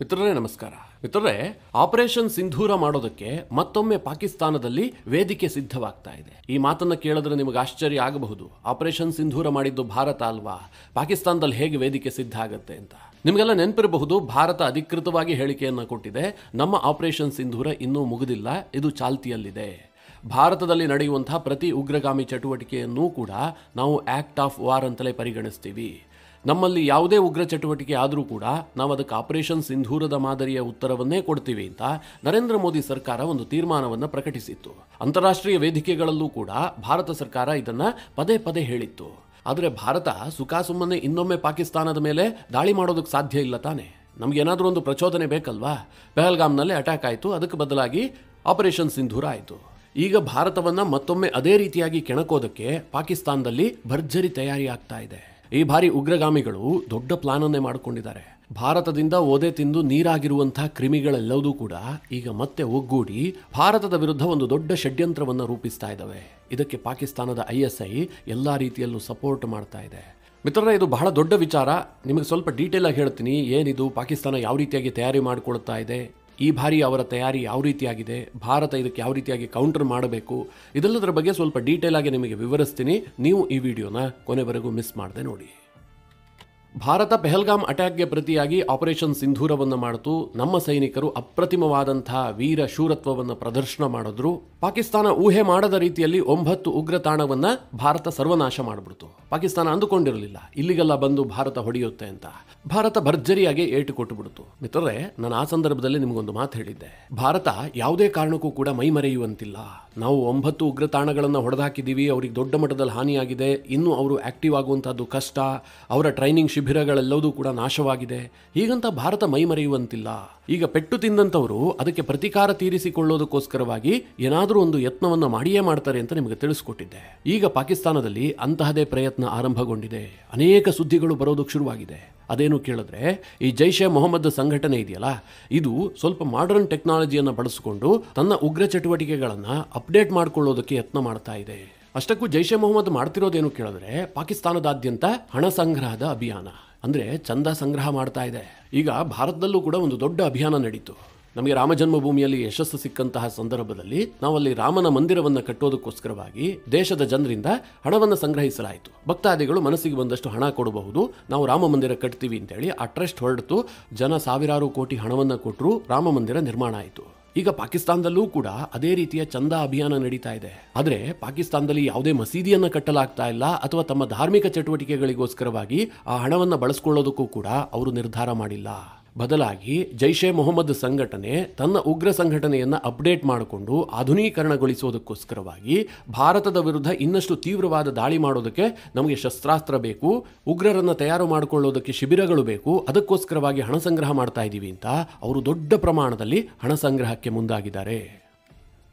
ಮಿತ್ರರೇ ನಮಸ್ಕಾರ. ಮಿತ್ರರೇ, ಆಪರೇಷನ್ ಸಿಂಧೂರ ಮಾಡೋದಕ್ಕೆ ಮತ್ತೊಮ್ಮೆ ಪಾಕಿಸ್ತಾನದಲ್ಲಿ ವೇದಿಕೆ ಸಿದ್ಧವಾಗ್ತಾ ಇದೆ. ಈ ಮಾತನ್ನ ಕೇಳಿದ್ರೆ ನಿಮಗೆ ಆಶ್ಚರ್ಯ ಆಗಬಹುದು. ಆಪರೇಷನ್ ಸಿಂಧೂರ ಮಾಡಿದ್ದು ಭಾರತ ಅಲ್ವಾ, ಪಾಕಿಸ್ತಾನದಲ್ಲಿ ಹೇಗೆ ವೇದಿಕೆ ಸಿದ್ಧ ಆಗುತ್ತೆ ಅಂತ. ನಿಮಗೆಲ್ಲ ನೆನಪಿರಬಹುದು, ಭಾರತ ಅಧಿಕೃತವಾಗಿ ಹೇಳಿಕೆಯನ್ನ ಕೊಟ್ಟಿದೆ, ನಮ್ಮ ಆಪರೇಷನ್ ಸಿಂಧೂರ ಇನ್ನೂ ಮುಗಿದಿಲ್ಲ, ಇದು ಚಾಲ್ತಿಯಲ್ಲಿದೆ. ಭಾರತದಲ್ಲಿ ನಡೆಯುವಂತಹ ಪ್ರತಿ ಉಗ್ರಗಾಮಿ ಚಟುವಟಿಕೆಯನ್ನೂ ಕೂಡ ನಾವು ಆಕ್ಟ್ ಆಫ್ ವಾರ್ ಅಂತಲೇ ಪರಿಗಣಿಸ್ತೀವಿ. ನಮ್ಮಲ್ಲಿ ಯಾವುದೇ ಉಗ್ರ ಚಟುವಟಿಕೆ ಆದರೂ ಕೂಡ ನಾವು ಅದಕ್ಕೆ ಆಪರೇಷನ್ ಸಿಂಧೂರದ ಮಾದರಿಯ ಉತ್ತರವನ್ನೇ ಕೊಡ್ತೀವಿ ಅಂತ ನರೇಂದ್ರ ಮೋದಿ ಸರ್ಕಾರ ಒಂದು ತೀರ್ಮಾನವನ್ನು ಪ್ರಕಟಿಸಿತ್ತು. ಅಂತಾರಾಷ್ಟ್ರೀಯ ವೇದಿಕೆಗಳಲ್ಲೂ ಕೂಡ ಭಾರತ ಸರ್ಕಾರ ಇದನ್ನ ಪದೇ ಪದೇ ಹೇಳಿತ್ತು. ಆದರೆ ಭಾರತ ಸುಮ್ಮನೆ ಇನ್ನೊಮ್ಮೆ ಪಾಕಿಸ್ತಾನದ ಮೇಲೆ ದಾಳಿ ಮಾಡೋದಕ್ಕೆ ಸಾಧ್ಯ ಇಲ್ಲ ತಾನೆ. ನಮಗೇನಾದರೂ ಒಂದು ಪ್ರಚೋದನೆ ಬೇಕಲ್ವಾ? ಪಹಲ್ಗಾಮ್ನಲ್ಲಿ ಅಟ್ಯಾಕ್ ಆಯಿತು, ಅದಕ್ಕೆ ಬದಲಾಗಿ ಆಪರೇಷನ್ ಸಿಂಧೂರ ಆಯಿತು. ಈಗ ಭಾರತವನ್ನ ಮತ್ತೊಮ್ಮೆ ಅದೇ ರೀತಿಯಾಗಿ ಕೆಣಕೋದಕ್ಕೆ ಪಾಕಿಸ್ತಾನದಲ್ಲಿ ಭರ್ಜರಿ ತಯಾರಿ ಆಗ್ತಾ ಇದೆ. ಈ ಬಾರಿ ಉಗ್ರಗಾಮಿಗಳು ದೊಡ್ಡ ಪ್ಲಾನ್ ಅನ್ನೇ ಮಾಡಿಕೊಂಡಿದ್ದಾರೆ. ಭಾರತದಿಂದ ಓದೆ ತಿಂದು ನೀರಾಗಿರುವಂತಹ ಕ್ರಿಮಿಗಳೆಲ್ಲವೂ ಕೂಡ ಈಗ ಮತ್ತೆ ಒಗ್ಗೂಡಿ ಭಾರತದ ವಿರುದ್ಧ ಒಂದು ದೊಡ್ಡ ಷಡ್ಯಂತ್ರವನ್ನು ರೂಪಿಸ್ತಾ ಇದ್ದಾವೆ. ಇದಕ್ಕೆ ಪಾಕಿಸ್ತಾನದ ISI ಎಲ್ಲಾ ರೀತಿಯಲ್ಲೂ ಸಪೋರ್ಟ್ ಮಾಡ್ತಾ ಇದೆ. ಮಿತ್ರರೇ, ಇದು ಬಹಳ ದೊಡ್ಡ ವಿಚಾರ. ನಿಮಗೆ ಸ್ವಲ್ಪ ಡೀಟೇಲ್ ಆಗಿ ಹೇಳ್ತೀನಿ. ಏನಿದು, ಪಾಕಿಸ್ತಾನ ಯಾವ ರೀತಿಯಾಗಿ ತಯಾರಿ ಮಾಡಿಕೊಳ್ತಾ ಇದೆ, ಈ ಬಾರಿ ಅವರ ತಯಾರಿ ಯಾವ ರೀತಿಯಾಗಿದೆ, ಭಾರತ ಇದಕ್ಕೆ ಯಾವ ರೀತಿಯಾಗಿ ಕೌಂಟರ್ ಮಾಡಬೇಕು, ಇದೆಲ್ಲದರ ಬಗ್ಗೆ ಸ್ವಲ್ಪ ಡೀಟೇಲ್ ಆಗಿ ನಿಮಗೆ ವಿವರಿಸ್ತೀನಿ. ನೀವು ಈ ವಿಡಿಯೋನ ಕೊನೆವರೆಗೂ ಮಿಸ್ ಮಾಡದೆ ನೋಡಿ. ಭಾರತ ಪೆಹಲ್ಗಾಮ್ ಅಟ್ಯಾಕ್ಗೆ ಪ್ರತಿಯಾಗಿ ಆಪರೇಷನ್ ಸಿಂಧೂರವನ್ನು ಮಾಡಿತು. ನಮ್ಮ ಸೈನಿಕರು ಅಪ್ರತಿಮವಾದಂತಹ ವೀರ ಶೂರತ್ವವನ್ನು ಪ್ರದರ್ಶನ ಮಾಡಿದ್ರು. ಪಾಕಿಸ್ತಾನ ಊಹೆ ಮಾಡದ ರೀತಿಯಲ್ಲಿ 9 ಉಗ್ರ ತಾಣವನ್ನ ಭಾರತ ಸರ್ವನಾಶ ಮಾಡಿಬಿಡ್ತು. ಪಾಕಿಸ್ತಾನ ಅಂದುಕೊಂಡಿರಲಿಲ್ಲ ಇಲ್ಲಿಗೆಲ್ಲ ಬಂದು ಭಾರತ ಹೊಡೆಯುತ್ತೆ ಅಂತ. ಭಾರತ ಭರ್ಜರಿಯಾಗಿ ಏಟು ಕೊಟ್ಟು ಬಿಡ್ತು. ಮಿತ್ರರೇ, ನಾನು ಆ ಸಂದರ್ಭದಲ್ಲಿ ನಿಮಗೊಂದು ಮಾತು ಹೇಳಿದ್ದೆ. ಭಾರತ ಯಾವುದೇ ಕಾರಣಕ್ಕೂ ಕೂಡ ಮೈ ಮರೆಯುವಂತಿಲ್ಲ. ನಾವು 9 ಉಗ್ರ ತಾಣಗಳನ್ನು ಹೊಡೆದಾಕಿದ್ದೀವಿ, ಅವ್ರಿಗೆ ದೊಡ್ಡ ಮಟ್ಟದಲ್ಲಿ ಹಾನಿಯಾಗಿದೆ, ಇನ್ನು ಅವರು ಆಕ್ಟಿವ್ ಆಗುವಂತಹದ್ದು ಕಷ್ಟ, ಅವರ ಟ್ರೈನಿಂಗ್ ಶಿಬಿರಗಳೆಲ್ಲವೂ ಕೂಡ ನಾಶವಾಗಿದೆ. ಹೀಗಂತ ಭಾರತ ಮೈ ಮರೆಯುವಂತಿಲ್ಲ. ಈಗ ಪೆಟ್ಟು ತಿಂದಂತವರು ಅದಕ್ಕೆ ಪ್ರತಿಕಾರ ತೀರಿಸಿಕೊಳ್ಳೋದಕ್ಕೋಸ್ಕರವಾಗಿ ಏನಾದರೂ ಒಂದು ಯತ್ನವನ್ನ ಮಾಡಿಯೇ ಮಾಡ್ತಾರೆ ಅಂತ ನಿಮಗೆ ತಿಳಿಸ್ಕೊಟ್ಟಿದ್ದೆ. ಈಗ ಪಾಕಿಸ್ತಾನದಲ್ಲಿ ಅಂತಹದೇ ಪ್ರಯತ್ನ ಆರಂಭಗೊಂಡಿದೆ. ಅನೇಕ ಸುದ್ದಿಗಳು ಬರೋದಕ್ಕೆ ಶುರುವಾಗಿದೆ. ಅದೇನು ಕೇಳಿದ್ರೆ, ಈ ಜೈಷ್ ಎ ಮೊಹಮ್ಮದ್ ಸಂಘಟನೆ ಇದೆಯಲ್ಲ, ಇದು ಸ್ವಲ್ಪ ಮಾಡರ್ನ್ ಟೆಕ್ನಾಲಜಿಯನ್ನು ಬಳಸಿಕೊಂಡು ತನ್ನ ಉಗ್ರ ಚಟುವಟಿಕೆಗಳನ್ನು ಅಪ್ಡೇಟ್ ಮಾಡಿಕೊಳ್ಳೋದಕ್ಕೆ ಯತ್ನ ಮಾಡ್ತಾ ಇದೆ. ಅಷ್ಟಕ್ಕೂ ಜೈಷ್ ಎ ಮೊಹಮ್ಮದ್ ಮಾಡ್ತಿರೋದೇನು ಕೇಳಿದ್ರೆ, ಪಾಕಿಸ್ತಾನದಾದ್ಯಂತ ಹಣ ಸಂಗ್ರಹದ ಅಭಿಯಾನ, ಅಂದ್ರೆ ಚಂದ ಸಂಗ್ರಹ ಮಾಡ್ತಾ ಇದೆ. ಈಗ ಭಾರತದಲ್ಲೂ ಕೂಡ ಒಂದು ದೊಡ್ಡ ಅಭಿಯಾನ ನಡೀತು. ನಮಗೆ ರಾಮ ಜನ್ಮಭೂಮಿಯಲ್ಲಿ ಯಶಸ್ಸು ಸಿಕ್ಕಂತಹ ಸಂದರ್ಭದಲ್ಲಿ ನಾವಲ್ಲಿ ರಾಮನ ಮಂದಿರವನ್ನು ಕಟ್ಟೋದಕ್ಕೋಸ್ಕರವಾಗಿ ದೇಶದ ಜನರಿಂದ ಹಣವನ್ನು ಸಂಗ್ರಹಿಸಲಾಯಿತು. ಭಕ್ತಾದಿಗಳು ಮನಸ್ಸಿಗೆ ಬಂದಷ್ಟು ಹಣ ಕೊಡಬಹುದು, ನಾವು ರಾಮ ಮಂದಿರ ಕಟ್ತೀವಿ ಅಂತೇಳಿ ಆ ಟ್ರಸ್ಟ್ ಹೊರಡಿತು. ಜನ ಸಾವಿರಾರು ಕೋಟಿ ಹಣವನ್ನು ಕೊಟ್ಟರು, ರಾಮ ಮಂದಿರ ನಿರ್ಮಾಣ ಆಯಿತು. ಈಗ ಪಾಕಿಸ್ತಾನದಲ್ಲೂ ಕೂಡ ಅದೇ ರೀತಿಯ ಚಂದ ಅಭಿಯಾನ ನಡೀತಾ ಇದೆ. ಆದರೆ ಪಾಕಿಸ್ತಾನದಲ್ಲಿ ಯಾವುದೇ ಮಸೀದಿಯನ್ನು ಕಟ್ಟಲಾಗ್ತಾ ಇಲ್ಲ, ಅಥವಾ ತಮ್ಮ ಧಾರ್ಮಿಕ ಚಟುವಟಿಕೆಗಳಿಗೋಸ್ಕರವಾಗಿ ಆ ಹಣವನ್ನು ಬಳಸ್ಕೊಳ್ಳೋದಕ್ಕೂ ಕೂಡ ಅವರು ನಿರ್ಧಾರ ಮಾಡಿಲ್ಲ. ಬದಲಾಗಿ ಜೈಷ್ ಎ ಮೊಹಮ್ಮದ್ ಸಂಘಟನೆ ತನ್ನ ಉಗ್ರ ಸಂಘಟನೆಯನ್ನ ಅಪ್ಡೇಟ್ ಮಾಡಿಕೊಂಡು ಆಧುನೀಕರಣಗೊಳಿಸೋದಕ್ಕೋಸ್ಕರವಾಗಿ ಭಾರತದ ವಿರುದ್ಧ ಇನ್ನಷ್ಟು ತೀವ್ರವಾದ ದಾಳಿ ಮಾಡೋದಕ್ಕೆ ನಮಗೆ ಶಸ್ತ್ರಾಸ್ತ್ರ ಬೇಕು, ಉಗ್ರರನ್ನ ತಯಾರು ಮಾಡಿಕೊಳ್ಳೋದಕ್ಕೆ ಶಿಬಿರಗಳು ಬೇಕು, ಅದಕ್ಕೋಸ್ಕರವಾಗಿ ಹಣ ಸಂಗ್ರಹ ಮಾಡ್ತಾ ಇದ್ದೀವಿ ಅಂತ ಅವರು ದೊಡ್ಡ ಪ್ರಮಾಣದಲ್ಲಿ ಹಣ ಸಂಗ್ರಹಕ್ಕೆ ಮುಂದಾಗಿದ್ದಾರೆ.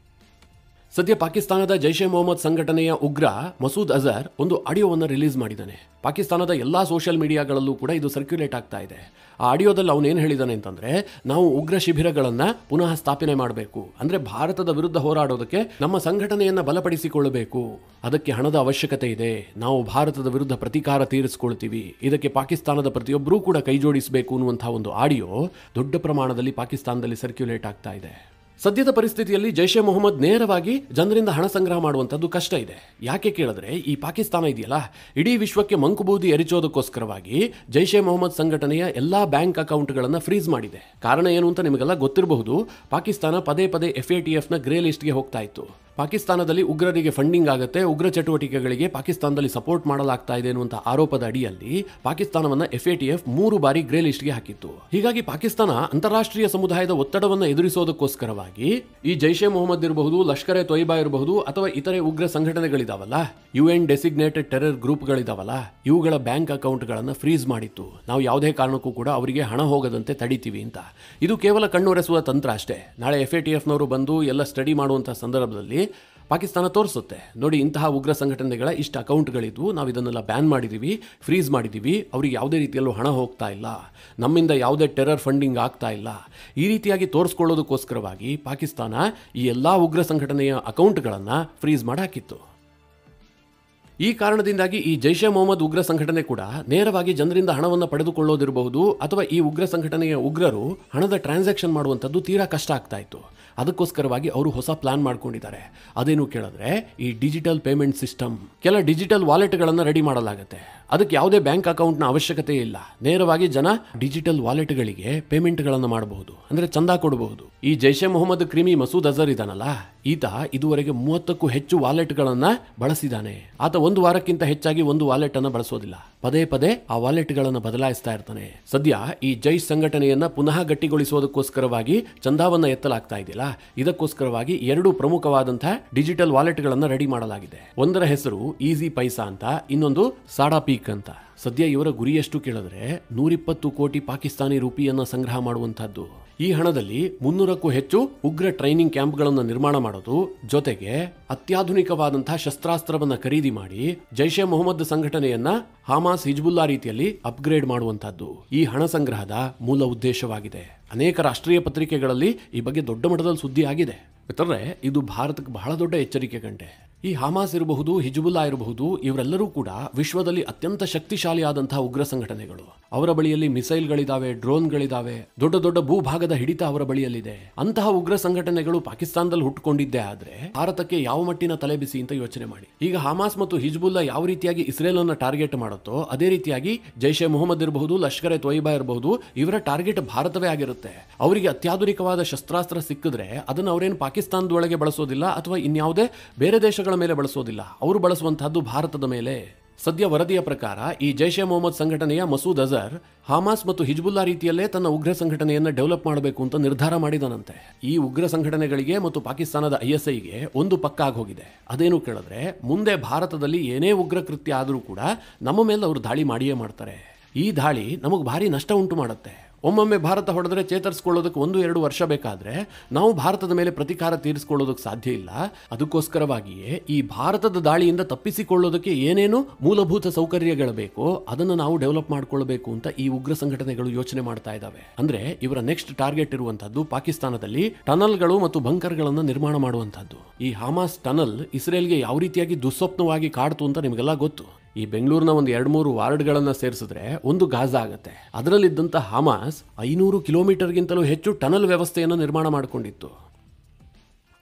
ಸದ್ಯ ಪಾಕಿಸ್ತಾನದ ಜೈಷ್ ಎ ಮೊಹಮ್ಮದ್ ಸಂಘಟನೆಯ ಉಗ್ರ ಮಸೂದ್ ಅಜರ್ ಒಂದು ಆಡಿಯೋವನ್ನು ರಿಲೀಸ್ ಮಾಡಿದ್ದಾನೆ. ಪಾಕಿಸ್ತಾನದ ಎಲ್ಲಾ ಸೋಷಿಯಲ್ ಮೀಡಿಯಾಗಳಲ್ಲೂ ಕೂಡ ಇದು ಸರ್ಕ್ಯುಲೇಟ್ ಆಗ್ತಾ ಇದೆ. ಆ ಆಡಿಯೋದಲ್ಲಿ ಅವನೇನು ಹೇಳಿದಾನೆ ಅಂತಂದ್ರೆ, ನಾವು ಉಗ್ರ ಶಿಬಿರಗಳನ್ನ ಪುನಃ ಸ್ಥಾಪನೆ ಮಾಡಬೇಕು, ಅಂದ್ರೆ ಭಾರತದ ವಿರುದ್ಧ ಹೋರಾಡೋದಕ್ಕೆ ನಮ್ಮ ಸಂಘಟನೆಯನ್ನ ಬಲಪಡಿಸಿಕೊಳ್ಳಬೇಕು, ಅದಕ್ಕೆ ಹಣದ ಅವಶ್ಯಕತೆ ಇದೆ, ನಾವು ಭಾರತದ ವಿರುದ್ಧ ಪ್ರತೀಕಾರ ತೀರಿಸಿಕೊಳ್ತೀವಿ, ಇದಕ್ಕೆ ಪಾಕಿಸ್ತಾನದ ಪ್ರತಿಯೊಬ್ಬರೂ ಕೂಡ ಕೈ ಜೋಡಿಸಬೇಕು ಅನ್ನುವಂತಹ ಒಂದು ಆಡಿಯೋ ದೊಡ್ಡ ಪ್ರಮಾಣದಲ್ಲಿ ಪಾಕಿಸ್ತಾನದಲ್ಲಿ ಸರ್ಕ್ಯುಲೇಟ್ ಆಗ್ತಾ ಇದೆ. ಸದ್ಯದ ಪರಿಸ್ಥಿತಿಯಲ್ಲಿ ಜೈಷ್ ಎ ಮೊಹಮ್ಮದ್ ನೇರವಾಗಿ ಜನರಿಂದ ಹಣ ಸಂಗ್ರಹ ಮಾಡುವಂಥದ್ದು ಕಷ್ಟ ಇದೆ. ಯಾಕೆ ಕೇಳಿದ್ರೆ, ಈ ಪಾಕಿಸ್ತಾನ ಇದೆಯಲ್ಲ, ಇಡೀ ವಿಶ್ವಕ್ಕೆ ಮಂಕುಬೂದಿ ಎರಚೋದಕ್ಕೋಸ್ಕರವಾಗಿ ಜೈಷ್ ಎ ಮೊಹಮ್ಮದ್ ಸಂಘಟನೆಯ ಎಲ್ಲಾ ಬ್ಯಾಂಕ್ ಅಕೌಂಟ್ಗಳನ್ನು ಫ್ರೀಸ್ ಮಾಡಿದೆ. ಕಾರಣ ಏನು ಅಂತ ನಿಮಗೆಲ್ಲ ಗೊತ್ತಿರಬಹುದು. ಪಾಕಿಸ್ತಾನ ಪದೇ ಪದೇ FATFನ ಗ್ರೇ ಲಿಸ್ಟ್ಗೆ ಹೋಗ್ತಾ ಇತ್ತು. ಪಾಕಿಸ್ತಾನದಲ್ಲಿ ಉಗ್ರರಿಗೆ ಫಂಡಿಂಗ್ ಆಗುತ್ತೆ, ಉಗ್ರ ಚಟುವಟಿಕೆಗಳಿಗೆ ಪಾಕಿಸ್ತಾನದಲ್ಲಿ ಸಪೋರ್ಟ್ ಮಾಡಲಾಗ್ತಾ ಇದೆ ಎನ್ನುವಂತ ಆರೋಪದ ಅಡಿಯಲ್ಲಿ ಪಾಕಿಸ್ತಾನವನ್ನ FATF 3 ಬಾರಿ ಗ್ರೇ ಲಿಸ್ಟ್ಗೆ ಹಾಕಿತ್ತು. ಹೀಗಾಗಿ ಪಾಕಿಸ್ತಾನ ಅಂತಾರಾಷ್ಟ್ರೀಯ ಸಮುದಾಯದ ಒತ್ತಡವನ್ನು ಎದುರಿಸೋದಕ್ಕೋಸ್ಕರವಾಗಿ ಈ ಜೈಷ್ ಎ ಮೊಹಮ್ಮದ್ ಇರಬಹುದು, ಲಷ್ಕರ್ ಎ ತೊಯ್ಬಾ ಇರಬಹುದು, ಅಥವಾ ಇತರೆ ಉಗ್ರ ಸಂಘಟನೆಗಳಿದಾವಲ್ಲ, UN ಡೆಸಿಗ್ನೇಟೆಡ್ ಟೆರರ್ ಗ್ರೂಪ್ಗಳಿದಾವಲ್ಲ, ಇವುಗಳ ಬ್ಯಾಂಕ್ ಅಕೌಂಟ್ಗಳನ್ನು ಫ್ರೀಸ್ ಮಾಡಿತ್ತು. ನಾವು ಯಾವುದೇ ಕಾರಣಕ್ಕೂ ಕೂಡ ಅವರಿಗೆ ಹಣ ಹೋಗದಂತೆ ತಡಿತೀವಿ ಅಂತ. ಇದು ಕೇವಲ ಕಣ್ಣೊರೆಸುವ ತಂತ್ರ ಅಷ್ಟೇ. ನಾಳೆ FATFನವರು ಬಂದು ಎಲ್ಲ ಸ್ಟಡಿ ಮಾಡುವಂತಹ ಸಂದರ್ಭದಲ್ಲಿ ಪಾಕಿಸ್ತಾನ ತೋರಿಸುತ್ತೆ, ನೋಡಿ ಇಂತಹ ಉಗ್ರ ಸಂಘಟನೆಗಳ ಇಷ್ಟು ಅಕೌಂಟ್ಗಳಿದ್ವು, ನಾವು ಇದನ್ನೆಲ್ಲ ಬ್ಯಾನ್ ಮಾಡಿದ್ದೀವಿ, ಫ್ರೀಸ್ ಮಾಡಿದ್ದೀವಿ, ಅವ್ರಿಗೆ ಯಾವುದೇ ರೀತಿಯಲ್ಲೂ ಹಣ ಹೋಗ್ತಾ ಇಲ್ಲ, ನಮ್ಮಿಂದ ಯಾವುದೇ ಟೆರರ್ ಫಂಡಿಂಗ್ ಆಗ್ತಾ ಇಲ್ಲ. ಈ ರೀತಿಯಾಗಿ ತೋರಿಸ್ಕೊಳ್ಳೋದಕ್ಕೋಸ್ಕರವಾಗಿ ಪಾಕಿಸ್ತಾನ ಈ ಎಲ್ಲ ಉಗ್ರ ಸಂಘಟನೆಯ ಅಕೌಂಟ್ಗಳನ್ನು ಫ್ರೀಸ್ ಮಾಡಿ ಹಾಕಿತ್ತು. ಈ ಕಾರಣದಿಂದಾಗಿ ಈ ಜೈಷೆ ಮೊಹಮ್ಮದ್ ಉಗ್ರ ಸಂಘಟನೆ ಕೂಡ ನೇರವಾಗಿ ಜನರಿಂದ ಹಣವನ್ನು ಪಡೆದುಕೊಳ್ಳೋದಿರಬಹುದು ಅಥವಾ ಈ ಉಗ್ರ ಸಂಘಟನೆಯ ಉಗ್ರರು ಹಣದ ಟ್ರಾನ್ಸಾಕ್ಷನ್ ಮಾಡುವಂಥದ್ದು ತೀರಾ ಕಷ್ಟ ಆಗ್ತಾ ಇತ್ತು. ಅದಕ್ಕೋಸ್ಕರವಾಗಿ ಅವರು ಹೊಸ ಪ್ಲಾನ್ ಮಾಡ್ಕೊಂಡಿದ್ದಾರೆ. ಅದೇನು ಕೇಳಿದ್ರೆ ಈ ಡಿಜಿಟಲ್ ಪೇಮೆಂಟ್ ಸಿಸ್ಟಮ್, ಕೆಲ ಡಿಜಿಟಲ್ ವಾಲೆಟ್ಗಳನ್ನು ರೆಡಿ ಮಾಡಲಾಗುತ್ತೆ. ಅದಕ್ಕೆ ಯಾವುದೇ ಬ್ಯಾಂಕ್ ಅಕೌಂಟ್ನ ಅವಶ್ಯಕತೆ ಇಲ್ಲ. ನೇರವಾಗಿ ಜನ ಡಿಜಿಟಲ್ ವಾಲೆಟ್ಗಳಿಗೆ ಪೇಮೆಂಟ್ಗಳನ್ನು ಮಾಡಬಹುದು, ಅಂದ್ರೆ ಚಂದ ಕೊಡಬಹುದು. ಈ ಜೈಷೆ ಮೊಹಮ್ಮದ್ ಕ್ರಿಮಿ ಮಸೂದ್ ಅಜರ್ ಇದಾನಲ್ಲ, ಈತ ಇದುವರೆಗೆ 30ಕ್ಕೂ ಹೆಚ್ಚು ವಾಲೆಟ್ಗಳನ್ನ ಬಳಸಿದ್ದಾನೆ. ಆತ ಒಂದು ವಾರಕ್ಕಿಂತ ಹೆಚ್ಚಾಗಿ ಒಂದು ವಾಲೆಟ್ ಅನ್ನು ಬಳಸೋದಿಲ್ಲ. ಪದೇ ಪದೇ ಆ ವಾಲೆಟ್ಗಳನ್ನು ಬದಲಾಯಿಸ್ತಾ ಇರ್ತಾನೆ. ಸದ್ಯ ಈ ಜೈಷ್ ಸಂಘಟನೆಯನ್ನ ಪುನಃ ಗಟ್ಟಿಗೊಳಿಸೋದಕ್ಕೋಸ್ಕರವಾಗಿ ಚಂದಾವನ್ನ ಎತ್ತಲಾಗ್ತಾ ಇದೆಯಲ್ಲ, ಇದಕ್ಕೋಸ್ಕರವಾಗಿ 2 ಪ್ರಮುಖವಾದಂತಹ ಡಿಜಿಟಲ್ ವಾಲೆಟ್ಗಳನ್ನು ರೆಡಿ ಮಾಡಲಾಗಿದೆ. ಒಂದರ ಹೆಸರು ಈಸಿ ಪೈಸಾ ಅಂತ, ಇನ್ನೊಂದು ಸಾಡಾ ಪೀಕ್ ಅಂತ. ಸದ್ಯ ಇವರ ಗುರಿ ಎಷ್ಟು ಕೇಳಿದ್ರೆ 120 ಕೋಟಿ ಪಾಕಿಸ್ತಾನಿ ರೂಪಿಯನ್ನ ಸಂಗ್ರಹ ಮಾಡುವಂತಹದ್ದು. ಈ ಹಣದಲ್ಲಿ 300ಕ್ಕೂ ಹೆಚ್ಚು ಉಗ್ರ ಟ್ರೈನಿಂಗ್ ಕ್ಯಾಂಪ್ಗಳನ್ನು ನಿರ್ಮಾಣ ಮಾಡೋದು, ಜೊತೆಗೆ ಅತ್ಯಾಧುನಿಕವಾದಂತಹ ಶಸ್ತ್ರಾಸ್ತ್ರವನ್ನ ಖರೀದಿ ಮಾಡಿ ಜೈಷೆ ಮೊಹಮ್ಮದ್ ಸಂಘಟನೆಯನ್ನ ಹಮಾಸ್, ಹಿಜ್ಬುಲ್ಲಾ ರೀತಿಯಲ್ಲಿ ಅಪ್ಗ್ರೇಡ್ ಮಾಡುವಂತಹದ್ದು ಈ ಹಣ ಸಂಗ್ರಹದ ಮೂಲ ಉದ್ದೇಶವಾಗಿದೆ. ಅನೇಕ ರಾಷ್ಟ್ರೀಯ ಪತ್ರಿಕೆಗಳಲ್ಲಿ ಈ ಬಗ್ಗೆ ದೊಡ್ಡ ಮಟ್ಟದಲ್ಲಿ ಸುದ್ದಿ ಆಗಿದೆ. ಮಿತ್ರರೇ, ಇದು ಭಾರತಕ್ಕೆ ಬಹಳ ದೊಡ್ಡ ಎಚ್ಚರಿಕೆ ಗಂಟೆ. ಈ ಹಮಾಸ್ ಇರಬಹುದು, ಹಿಜ್ಬುಲ್ಲಾ ಇರಬಹುದು, ಇವರೆಲ್ಲರೂ ಕೂಡ ವಿಶ್ವದಲ್ಲಿ ಅತ್ಯಂತ ಶಕ್ತಿಶಾಲಿಯಾದಂತಹ ಉಗ್ರ ಸಂಘಟನೆಗಳು. ಅವರ ಬಳಿಯಲ್ಲಿ ಮಿಸೈಲ್ಗಳಿದಾವೆ, ಡ್ರೋನ್ಗಳಿದಾವೆ, ದೊಡ್ಡ ದೊಡ್ಡ ಭೂಭಾಗದ ಹಿಡಿತ ಅವರ ಬಳಿಯಲ್ಲಿದೆ. ಅಂತಹ ಉಗ್ರ ಸಂಘಟನೆಗಳು ಪಾಕಿಸ್ತಾನದಲ್ಲಿ ಹುಟ್ಟುಕೊಂಡಿದ್ದೇ ಆದ್ರೆ ಭಾರತಕ್ಕೆ ಯಾವ ಮಟ್ಟಿನ ತಲೆಬಿಸಿ ಅಂತ ಯೋಚನೆ ಮಾಡಿ. ಈಗ ಹಮಾಸ್ ಮತ್ತು ಹಿಜ್ಬುಲ್ಲಾ ಯಾವ ರೀತಿಯಾಗಿ ಇಸ್ರೇಲ್ ಅನ್ನ ಟಾರ್ಗೆಟ್ ಮಾಡುತ್ತೋ ಅದೇ ರೀತಿಯಾಗಿ ಜೈಷೆ ಮೊಹಮ್ಮದ್ ಇರಬಹುದು, ಲಷ್ಕರ್ ಎ ತೊಯ್ಬಾ ಇರಬಹುದು, ಇವರ ಟಾರ್ಗೆಟ್ ಭಾರತವೇ ಆಗಿರುತ್ತೆ. ಅವರಿಗೆ ಅತ್ಯಾಧುನಿಕವಾದ ಶಸ್ತ್ರಾಸ್ತ್ರ ಸಿಕ್ಕಿದ್ರೆ ಅದನ್ನು ಅವರೇನು ಪಾಕಿಸ್ತಾನದೊಳಗೆ ಬಳಸೋದಿಲ್ಲ ಅಥವಾ ಇನ್ಯಾವುದೇ ಬೇರೆ ದೇಶಗಳ ಮೇಲೆ ಬಳಸೋದಿಲ್ಲ. ಅವರು ಬಳಸುವಂತಹದ್ದು ಭಾರತದ ಮೇಲೆ. ಸದ್ಯ ವರದಿಯ ಪ್ರಕಾರ ಈ ಜೈಷೆ ಮೊಹಮ್ಮದ್ ಸಂಘಟನೆಯ ಮಸೂದ್ ಅಜರ್ ಹಮಾಸ್ ಮತ್ತು ಹಿಜ್ಬುಲ್ಲಾ ರೀತಿಯಲ್ಲೇ ತನ್ನ ಉಗ್ರ ಸಂಘಟನೆಯನ್ನು ಡೆವಲಪ್ ಮಾಡಬೇಕು ಅಂತ ನಿರ್ಧಾರ ಮಾಡಿದನಂತೆ. ಈ ಉಗ್ರ ಸಂಘಟನೆಗಳಿಗೆ ಮತ್ತು ಪಾಕಿಸ್ತಾನದ ISIಗೆ ಒಂದು ಪಕ್ಕ ಆಗೋಗಿದೆ. ಅದೇನು ಕೇಳಿದ್ರೆ, ಮುಂದೆ ಭಾರತದಲ್ಲಿ ಏನೇ ಉಗ್ರ ಕೃತ್ಯ ಆದರೂ ಕೂಡ ನಮ್ಮ ಮೇಲೆ ಅವರು ದಾಳಿ ಮಾಡಿಯೇ ಮಾಡ್ತಾರೆ. ಈ ದಾಳಿ ನಮಗೆ ಭಾರಿ ನಷ್ಟ ಉಂಟು ಮಾಡುತ್ತೆ. ಒಮ್ಮೊಮ್ಮೆ ಭಾರತ ಹೊಡೆದ್ರೆ ಚೇತರಿಸಿಕೊಳ್ಳೋದಕ್ಕೆ 1-2 ವರ್ಷ ಬೇಕಾದ್ರೆ ನಾವು ಭಾರತದ ಮೇಲೆ ಪ್ರತಿಕಾರ ತೀರಿಸಿಕೊಳ್ಳೋದಕ್ಕೆ ಸಾಧ್ಯ ಇಲ್ಲ. ಅದಕ್ಕೋಸ್ಕರವಾಗಿಯೇ ಈ ಭಾರತದ ದಾಳಿಯಿಂದ ತಪ್ಪಿಸಿಕೊಳ್ಳೋದಕ್ಕೆ ಏನೇನು ಮೂಲಭೂತ ಸೌಕರ್ಯಗಳು ಬೇಕೋ ಅದನ್ನು ನಾವು ಡೆವಲಪ್ ಮಾಡ್ಕೊಳ್ಬೇಕು ಅಂತ ಈ ಉಗ್ರ ಸಂಘಟನೆಗಳು ಯೋಚನೆ ಮಾಡ್ತಾ ಇದ್ದಾವೆ. ಅಂದ್ರೆ ಇವರ ನೆಕ್ಸ್ಟ್ ಟಾರ್ಗೆಟ್ ಇರುವಂತದ್ದು ಪಾಕಿಸ್ತಾನದಲ್ಲಿ ಟನಲ್ಗಳು ಮತ್ತು ಬಂಕರ್ಗಳನ್ನು ನಿರ್ಮಾಣ ಮಾಡುವಂತದ್ದು. ಈ ಹಮಾಸ್ ಟನಲ್ ಇಸ್ರೇಲ್ಗೆ ಯಾವ ರೀತಿಯಾಗಿ ದುಸ್ವಪ್ನವಾಗಿ ಕಾಡ್ತು ಅಂತ ನಿಮಗೆಲ್ಲ ಗೊತ್ತು. ಈ ಬೆಂಗಳೂರಿನ ಒಂದು 2-3 ವಾರ್ಡ್ಗಳನ್ನು ಸೇರಿಸಿದ್ರೆ ಒಂದು ಗಾಜಾ ಆಗುತ್ತೆ. ಅದರಲ್ಲಿದ್ದಂಥ ಹಮಾಸ್ 500 ಕಿಲೋಮೀಟರ್ಗಿಂತಲೂ ಹೆಚ್ಚು ಟನಲ್ ವ್ಯವಸ್ಥೆಯನ್ನು ನಿರ್ಮಾಣ ಮಾಡಿಕೊಂಡಿತ್ತು.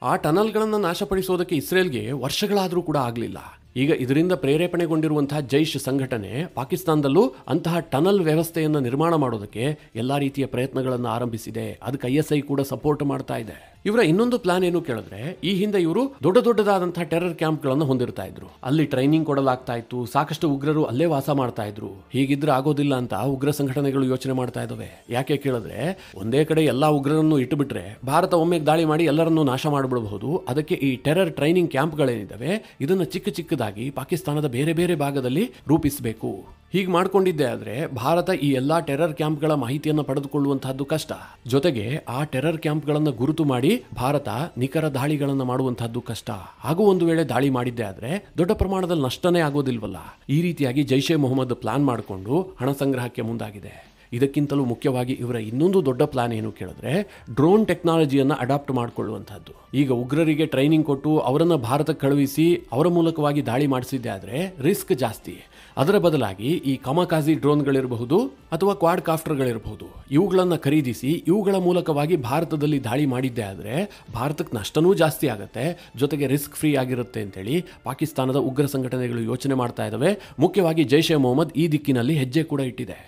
ಆ ಟನಲ್ಗಳನ್ನು ನಾಶಪಡಿಸೋದಕ್ಕೆ ಇಸ್ರೇಲ್ಗೆ ವರ್ಷಗಳಾದರೂ ಕೂಡ ಆಗಲಿಲ್ಲ. ಈಗ ಇದರಿಂದ ಪ್ರೇರೇಪಣೆಗೊಂಡಿರುವಂತಹ ಜೈಷ್ ಸಂಘಟನೆ ಪಾಕಿಸ್ತಾನದಲ್ಲೂ ಅಂತಹ ಟನಲ್ ವ್ಯವಸ್ಥೆಯನ್ನು ನಿರ್ಮಾಣ ಮಾಡೋದಕ್ಕೆ ಎಲ್ಲಾ ರೀತಿಯ ಪ್ರಯತ್ನಗಳನ್ನು ಆರಂಭಿಸಿದೆ. ಅದಕ್ಕೆ ISI ಕೂಡ ಸಪೋರ್ಟ್ ಮಾಡ್ತಾ ಇದೆ. ಇವರ ಇನ್ನೊಂದು ಪ್ಲಾನ್ ಏನು ಕೇಳಿದ್ರೆ, ಈ ಹಿಂದೆ ಇವರು ದೊಡ್ಡ ದೊಡ್ಡದಾದಂತಹ ಟೆರರ್ ಕ್ಯಾಂಪ್ಗಳನ್ನು ಹೊಂದಿರ್ತಾ ಇದ್ರು. ಅಲ್ಲಿ ಟ್ರೈನಿಂಗ್ ಕೊಡಲಾಗ್ತಾ ಇತ್ತು. ಸಾಕಷ್ಟು ಉಗ್ರರು ಅಲ್ಲೇ ವಾಸ ಮಾಡ್ತಾ ಇದ್ರು. ಹೀಗಿದ್ರೆ ಆಗೋದಿಲ್ಲ ಅಂತ ಉಗ್ರ ಸಂಘಟನೆಗಳು ಯೋಚನೆ ಮಾಡ್ತಾ ಇದ್ದಾವೆ. ಯಾಕೆ ಕೇಳಿದ್ರೆ, ಒಂದೇ ಕಡೆ ಎಲ್ಲಾ ಉಗ್ರರನ್ನು ಇಟ್ಟುಬಿಟ್ರೆ ಭಾರತ ಒಮ್ಮೆಗೆ ದಾಳಿ ಮಾಡಿ ಎಲ್ಲರನ್ನೂ ನಾಶ ಮಾಡಿಬಿಡಬಹುದು. ಅದಕ್ಕೆ ಈ ಟೆರರ್ ಟ್ರೈನಿಂಗ್ ಕ್ಯಾಂಪ್ಗಳೇನಿದ್ದಾವೆ ಇದನ್ನು ಚಿಕ್ಕ ಚಿಕ್ಕದಾಗಿ ಪಾಕಿಸ್ತಾನದ ಬೇರೆ ಬೇರೆ ಭಾಗದಲ್ಲಿ ರೂಪಿಸಬೇಕು. ಹೀಗೆ ಮಾಡ್ಕೊಂಡಿದ್ದೆ ಆದ್ರೆ ಭಾರತ ಈ ಎಲ್ಲಾ ಟೆರರ್ ಕ್ಯಾಂಪ್ಗಳ ಮಾಹಿತಿಯನ್ನು ಪಡೆದುಕೊಳ್ಳುವಂತಹದ್ದು ಕಷ್ಟ. ಜೊತೆಗೆ ಆ ಟೆರರ್ ಕ್ಯಾಂಪ್ಗಳನ್ನು ಗುರುತು ಮಾಡಿ ಭಾರತ ನಿಖರ ದಾಳಿಗಳನ್ನು ಮಾಡುವಂತಹದ್ದು ಕಷ್ಟ. ಹಾಗೂ ಒಂದು ವೇಳೆ ದಾಳಿ ಮಾಡಿದ್ದೆ ಆದ್ರೆ ದೊಡ್ಡ ಪ್ರಮಾಣದಲ್ಲಿ ನಷ್ಟನೇ ಆಗೋದಿಲ್ವಲ್ಲ. ಈ ರೀತಿಯಾಗಿ ಜೈಷೆ ಮೊಹಮ್ಮದ್ ಪ್ಲಾನ್ ಮಾಡಿಕೊಂಡು ಹಣ ಸಂಗ್ರಹಕ್ಕೆ ಮುಂದಾಗಿದೆ. ಇದಕ್ಕಿಂತಲೂ ಮುಖ್ಯವಾಗಿ ಇವರ ಇನ್ನೊಂದು ದೊಡ್ಡ ಪ್ಲಾನ್ ಏನು ಕೇಳಿದ್ರೆ, ಡ್ರೋನ್ ಟೆಕ್ನಾಲಜಿಯನ್ನು ಅಡಾಪ್ಟ್ ಮಾಡಿಕೊಳ್ಳುವಂತಹದ್ದು. ಈಗ ಉಗ್ರರಿಗೆ ಟ್ರೈನಿಂಗ್ ಕೊಟ್ಟು ಅವರನ್ನು ಭಾರತಕ್ಕೆ ಕಳುಹಿಸಿ ಅವರ ಮೂಲಕವಾಗಿ ದಾಳಿ ಮಾಡಿಸಿದ್ದೆ ಆದರೆ ರಿಸ್ಕ್ ಜಾಸ್ತಿ. ಅದರ ಬದಲಾಗಿ ಈ ಕಮಕಾಜಿ ಡ್ರೋನ್ಗಳಿರಬಹುದು ಅಥವಾ ಕ್ವಾಡ್ ಕಾಫ್ಟರ್ಗಳಿರಬಹುದು, ಇವುಗಳನ್ನು ಖರೀದಿಸಿ ಇವುಗಳ ಮೂಲಕವಾಗಿ ಭಾರತದಲ್ಲಿ ದಾಳಿ ಮಾಡಿದ್ದೆ ಆದರೆ ಭಾರತಕ್ಕೆ ನಷ್ಟನೂ ಜಾಸ್ತಿ ಆಗುತ್ತೆ, ಜೊತೆಗೆ ರಿಸ್ಕ್ ಫ್ರೀ ಆಗಿರುತ್ತೆ ಅಂತೇಳಿ ಪಾಕಿಸ್ತಾನದ ಉಗ್ರ ಸಂಘಟನೆಗಳು ಯೋಚನೆ ಮಾಡ್ತಾ ಇದ್ದಾವೆ. ಮುಖ್ಯವಾಗಿ ಜೈಷೆ ಮೊಹಮ್ಮದ್ ಈ ದಿಕ್ಕಿನಲ್ಲಿ ಹೆಜ್ಜೆ ಕೂಡ ಇಟ್ಟಿದೆ.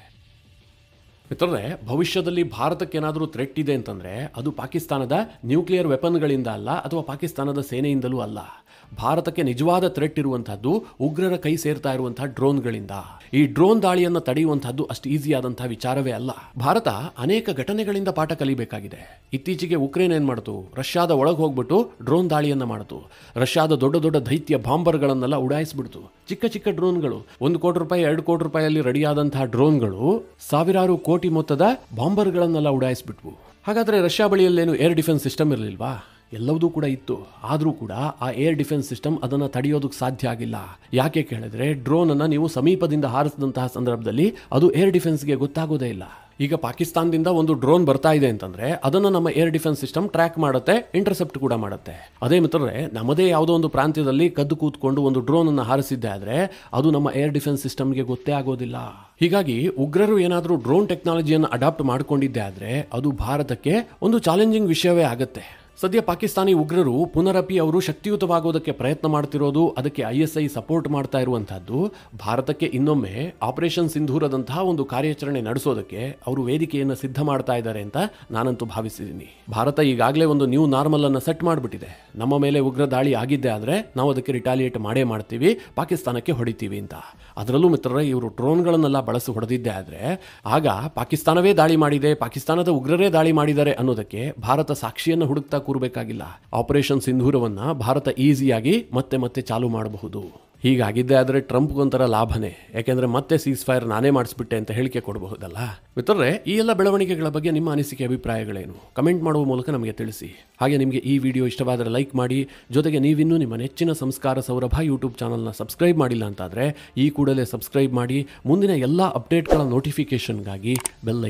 ಮಿತ್ರರೇ, ಭವಿಷ್ಯದಲ್ಲಿ ಭಾರತಕ್ಕೇನಾದರೂ ಥ್ರೆಟ್ ಇದೆ ಅಂತಂದ್ರೆ ಅದು ಪಾಕಿಸ್ತಾನದ ನ್ಯೂಕ್ಲಿಯರ್ ವೆಪನ್ಗಳಿಂದ ಅಲ್ಲ ಅಥವಾ ಪಾಕಿಸ್ತಾನದ ಸೇನೆಯಿಂದಲೂ ಅಲ್ಲ. ಭಾರತಕ್ಕೆ ನಿಜವಾದ ಥ್ರೆಟ್ ಇರುವಂತಹದ್ದು ಉಗ್ರರ ಕೈ ಸೇರ್ತಾ ಇರುವಂತಹ ಡ್ರೋನ್ಗಳಿಂದ. ಈ ಡ್ರೋನ್ ದಾಳಿಯನ್ನು ತಡೆಯುವಂತಹದ್ದು ಅಷ್ಟು ಈಸಿ ಆದಂತಹ ವಿಚಾರವೇ ಅಲ್ಲ. ಭಾರತ ಅನೇಕ ಘಟನೆಗಳಿಂದ ಪಾಠ ಕಲಿಬೇಕಾಗಿದೆ. ಇತ್ತೀಚೆಗೆ ಉಕ್ರೇನ್ ಏನ್ ಮಾಡ್ತು, ರಷ್ಯಾದ ಒಳಗೆ ಹೋಗ್ಬಿಟ್ಟು ಡ್ರೋನ್ ದಾಳಿಯನ್ನ ಮಾಡ್ತು. ರಷ್ಯಾದ ದೊಡ್ಡ ದೊಡ್ಡ ದೈತ್ಯ ಬಾಂಬರ್ಗಳನ್ನೆಲ್ಲ ಉಡಾಯಿಸ್ಬಿಡ್ತು. ಚಿಕ್ಕ ಚಿಕ್ಕ ಡ್ರೋನ್ಗಳು, 1 ಕೋಟಿ ರೂಪಾಯಿ 2 ಕೋಟಿ ರೂಪಾಯಿಯಲ್ಲಿ ರೆಡಿಯಾದಂತಹ ಡ್ರೋನ್ಗಳು ಸಾವಿರಾರು ಕೋಟಿ ಮೊತ್ತದ ಬಾಂಬರ್ಗಳನ್ನೆಲ್ಲ ಉಡಾಯಿಸ್ಬಿಟ್ವು. ಹಾಗಾದ್ರೆ ರಷ್ಯಾ ಬಳಿಯಲ್ಲೇನು ಏರ್ ಡಿಫೆನ್ಸ್ ಸಿಸ್ಟಮ್ ಇರಲಿಲ್ವಾ? ಎಲ್ಲವೂ ಕೂಡ ಇತ್ತು. ಆದರೂ ಕೂಡ ಆ ಏರ್ ಡಿಫೆನ್ಸ್ ಸಿಸ್ಟಮ್ ಅದನ್ನು ತಡೆಯೋದಕ್ಕೆ ಸಾಧ್ಯ ಆಗಿಲ್ಲ. ಯಾಕೆ ಕೇಳಿದ್ರೆ, ಡ್ರೋನ್ ಅನ್ನ ನೀವು ಸಮೀಪದಿಂದ ಹಾರಿಸಿದಂತಹ ಸಂದರ್ಭದಲ್ಲಿ ಅದು ಏರ್ ಡಿಫೆನ್ಸ್ಗೆ ಗೊತ್ತಾಗೋದೇ ಇಲ್ಲ. ಈಗ ಪಾಕಿಸ್ತಾನದಿಂದ ಒಂದು ಡ್ರೋನ್ ಬರ್ತಾ ಇದೆ ಅಂತಂದ್ರೆ ಅದನ್ನು ನಮ್ಮ ಏರ್ ಡಿಫೆನ್ಸ್ ಸಿಸ್ಟಮ್ ಟ್ರ್ಯಾಕ್ ಮಾಡುತ್ತೆ, ಇಂಟರ್ಸೆಪ್ಟ್ ಕೂಡ ಮಾಡುತ್ತೆ. ಅದೇ ಮಿತ್ರರೇ, ನಮ್ಮದೇ ಯಾವುದೋ ಒಂದು ಪ್ರಾಂತ್ಯದಲ್ಲಿ ಕದ್ದು ಕೂತ್ಕೊಂಡು ಒಂದು ಡ್ರೋನ್ ಅನ್ನು ಹಾರಿಸಿದ್ದೆ ಆದ್ರೆ ಅದು ನಮ್ಮ ಏರ್ ಡಿಫೆನ್ಸ್ ಸಿಸ್ಟಮ್ಗೆ ಗೊತ್ತೇ ಆಗೋದಿಲ್ಲ. ಹೀಗಾಗಿ ಉಗ್ರರು ಏನಾದರೂ ಡ್ರೋನ್ ಟೆಕ್ನಾಲಜಿಯನ್ನು ಅಡಾಪ್ಟ್ ಮಾಡಿಕೊಂಡಿದ್ದೆ ಆದ್ರೆ ಅದು ಭಾರತಕ್ಕೆ ಒಂದು ಚಾಲೆಂಜಿಂಗ್ ವಿಷಯವೇ ಆಗುತ್ತೆ. ಸದ್ಯ ಪಾಕಿಸ್ತಾನಿ ಉಗ್ರರು ಪುನರಪಿ ಅವರು ಶಕ್ತಿಯುತವಾಗೋದಕ್ಕೆ ಪ್ರಯತ್ನ ಮಾಡ್ತಿರೋದು, ಅದಕ್ಕೆ ISI ಸಪೋರ್ಟ್ ಮಾಡ್ತಾ ಇರುವಂತಹದ್ದು ಭಾರತಕ್ಕೆ ಇನ್ನೊಮ್ಮೆ ಆಪರೇಷನ್ ಸಿಂಧೂರದಂತಹ ಒಂದು ಕಾರ್ಯಾಚರಣೆ ನಡೆಸೋದಕ್ಕೆ ಅವರು ವೇದಿಕೆಯನ್ನು ಸಿದ್ಧ ಮಾಡ್ತಾ ಇದ್ದಾರೆ ಅಂತ ನಾನಂತೂ ಭಾವಿಸಿದ್ದೀನಿ. ಭಾರತ ಈಗಾಗಲೇ ಒಂದು ನ್ಯೂ ನಾರ್ಮಲ್ ಅನ್ನು ಸೆಟ್ ಮಾಡಿಬಿಟ್ಟಿದೆ. ನಮ್ಮ ಮೇಲೆ ಉಗ್ರ ದಾಳಿ ಆಗಿದ್ದೆ ಆದರೆ ನಾವು ಅದಕ್ಕೆ ರಿಟಾಲಿಯೇಟ್ ಮಾಡೇ ಮಾಡ್ತೀವಿ, ಪಾಕಿಸ್ತಾನಕ್ಕೆ ಹೊಡಿತೀವಿ ಅಂತ. ಅದರಲ್ಲೂ ಮಿತ್ರರೇ, ಇವರು ಡ್ರೋನ್ಗಳನ್ನೆಲ್ಲ ಬಳಸಿ ಹೊಡೆದಿದ್ದೆ ಆದರೆ ಆಗ ಪಾಕಿಸ್ತಾನವೇ ದಾಳಿ ಮಾಡಿದೆ, ಪಾಕಿಸ್ತಾನದ ಉಗ್ರರೇ ದಾಳಿ ಮಾಡಿದ್ದಾರೆ ಅನ್ನೋದಕ್ಕೆ ಭಾರತ ಸಾಕ್ಷಿಯನ್ನು ಹುಡುಕ್ತಾ ಕೂರಬೇಕಾಗಿಲ್ಲ. ಆಪರೇಷನ್ ಸಿಂಧೂರವನ್ನ ಭಾರತ ಈಸಿಯಾಗಿ ಮತ್ತೆ ಚಾಲು ಮಾಡಬಹುದು. ಹೀಗಾಗಿದ್ದೆ ಆದರೆ ಟ್ರಂಪ್ಗೊಂಥರ ಲಾಭನೇ, ಯಾಕೆಂದ್ರೆ ಮತ್ತೆ ಸೀಸ್ ಫೈರ್ ನಾನೇ ಮಾಡಿಸ್ಬಿಟ್ಟೆ ಅಂತ ಹೇಳಿಕೆ ಕೊಡಬಹುದಲ್ಲ. ಮಿತ್ರರೇ, ಈ ಎಲ್ಲ ಬೆಳವಣಿಗೆಗಳ ಬಗ್ಗೆ ನಿಮ್ಮ ಅನಿಸಿಕೆ ಅಭಿಪ್ರಾಯಗಳೇನು? ಕಮೆಂಟ್ ಮಾಡುವ ಮೂಲಕ ನಮಗೆ ತಿಳಿಸಿ. ಹಾಗೆ ನಿಮಗೆ ಈ ವಿಡಿಯೋ ಇಷ್ಟವಾದರೆ ಲೈಕ್ ಮಾಡಿ. ಜೊತೆಗೆ ನೀವಿನ್ನೂ ನಿಮ್ಮ ನೆಚ್ಚಿನ ಸಂಸ್ಕಾರ ಸೌರಭ ಯೂಟ್ಯೂಬ್ ಚಾನಲ್ನ ಸಬ್ಸ್ಕ್ರೈಬ್ ಮಾಡಿಲ್ಲ ಅಂತಾದರೆ ಈ ಕೂಡಲೇ ಸಬ್ಸ್ಕ್ರೈಬ್ ಮಾಡಿ. ಮುಂದಿನ ಎಲ್ಲ ಅಪ್ಡೇಟ್ಗಳ ನೋಟಿಫಿಕೇಷನ್ಗಾಗಿ ಬೆಲ್